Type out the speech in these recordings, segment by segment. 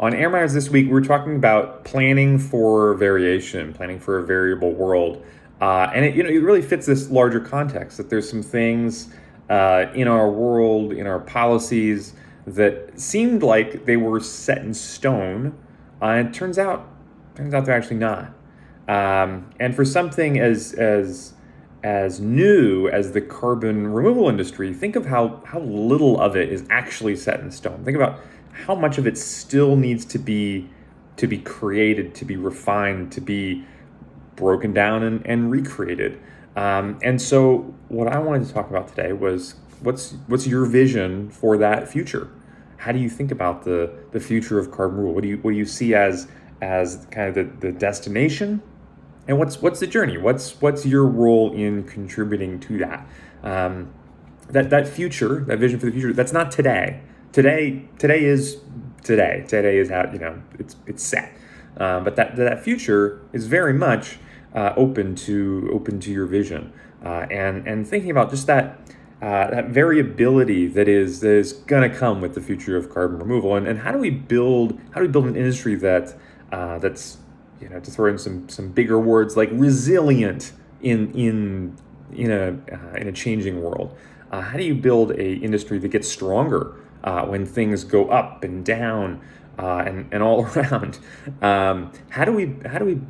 On Air Matters this week, we're talking about planning for variation, planning for a variable world. And it really fits this larger context that there's some things in our world, in our policies, that seemed like they were set in stone. And it turns out they're actually not. And for something as new as the carbon removal industry, think of how little of it is actually set in stone. Think about how much of it still needs to be created, to be refined, to be broken down and recreated. And so what I wanted to talk about today was what's your vision for that future? How do you think about the future of carbon removal? What do you see as kind of the destination? And what's the journey? What's your role in contributing to that? That future, that vision for the future, that's not today. Today is today. Today is how it's set. But that future is very much open to your vision, and thinking about just that variability that is going to come with the future of carbon removal, and how do we build an industry that's to throw in some bigger words like resilient in a changing world. How do you build a industry that gets stronger when things go up and down and all around? How do we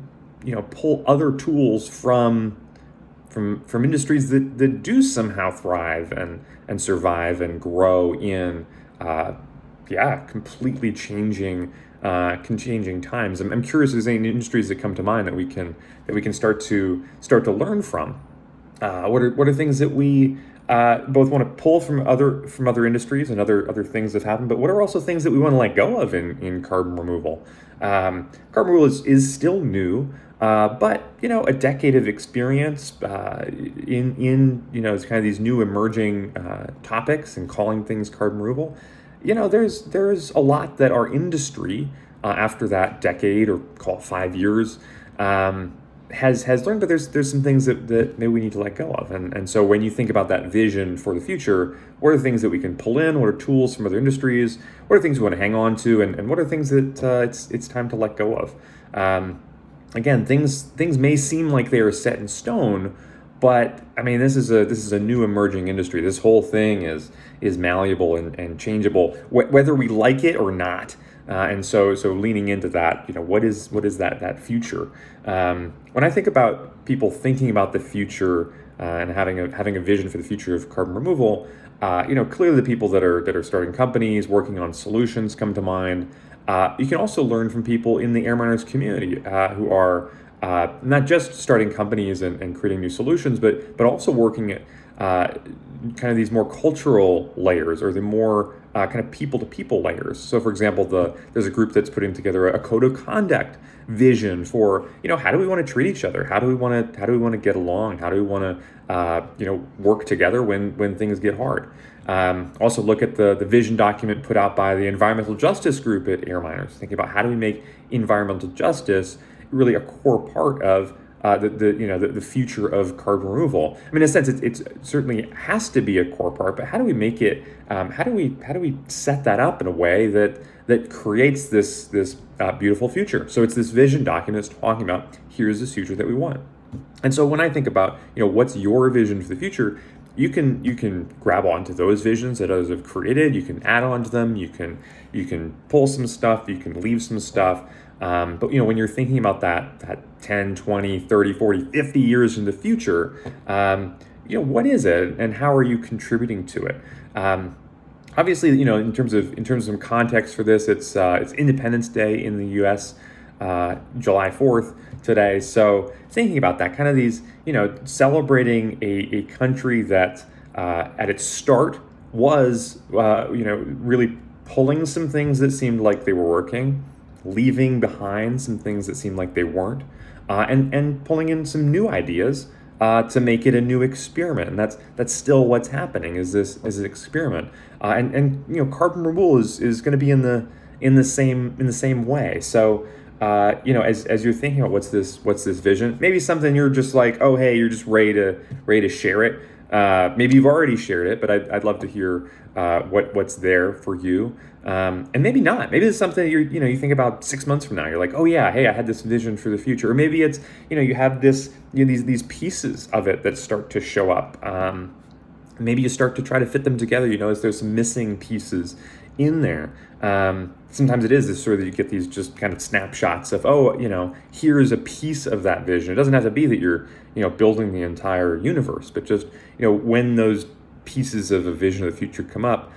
pull other tools from industries that do somehow thrive and survive and grow in completely changing times. I'm curious if there's any industries that come to mind that we can start to learn from. What are things that we both want to pull from other industries and other things that happen, but what are also things that we want to let go of in carbon removal? Carbon removal is still new, but a decade of experience in it's kind of these new emerging topics and calling things carbon removal. There's a lot that our industry after that decade, or call it 5 years, has learned, but there's some things that maybe we need to let go of. And so when you think about that vision for the future, what are things that we can pull in? What are tools from other industries? What are things we want to hang on to? And what are things that it's time to let go of? Again, things may seem like they are set in stone, but I mean, this is a new emerging industry. This whole thing is malleable and changeable, whether we like it or not. And so leaning into that, what is that future? When I think about people thinking about the future and having a vision for the future of carbon removal, clearly the people that are starting companies, working on solutions come to mind. You can also learn from people in the Air Miners community who are not just starting companies and creating new solutions, but also working at kind of these more cultural layers, or the more kind of people-to-people layers. So, for example, there's a group that's putting together a code of conduct vision for how do we want to treat each other? How do we want to get along? How do we want to work together when things get hard? Also look at the vision document put out by the environmental justice group at Air Miners, thinking about how do we make environmental justice really a core part of the future of carbon removal. I mean, in a sense, it certainly has to be a core part, but how do we make it? How do we set that up in a way that creates this beautiful future? So it's this vision document that's talking about here's the future that we want. And so when I think about what's your vision for the future, you can grab onto those visions that others have created. You can add on to them. You can pull some stuff. You can leave some stuff. But when you're thinking about that 10, 20, 30, 40, 50 years in the future, what is it and how are you contributing to it? Obviously, in terms of some context for this, it's Independence Day in the U.S., July 4th today. So thinking about that, kind of these, celebrating a country that at its start was, really pulling some things that seemed like they were working, leaving behind some things that seemed like they weren't, and pulling in some new ideas to make it a new experiment. And that's still what's happening is an experiment. And carbon removal is going to be in the same way. So as you're thinking about what's this vision, maybe something you're just like, oh hey, you're just ready to share it. Maybe you've already shared it, but I'd love to hear what's there for you. And maybe not. Maybe it's something that you think about 6 months from now. You're like, oh yeah, hey, I had this vision for the future. Or maybe it's, you have this, these pieces of it that start to show up. Maybe you start to try to fit them together. You notice there's some missing pieces in there. Sometimes it is this sort of, you get these just kind of snapshots of, oh, here is a piece of that vision. It doesn't have to be that you're, building the entire universe, but just, when those pieces of a vision of the future come up,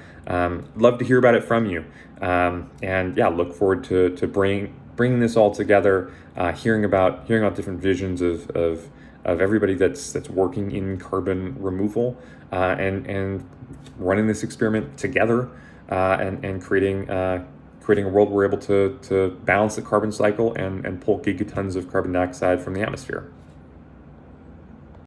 love to hear about it from you. And yeah, look forward to bringing this all together, hearing about different visions of everybody that's working in carbon removal, and running this experiment together, and creating a world where we're able to balance the carbon cycle and pull gigatons of carbon dioxide from the atmosphere.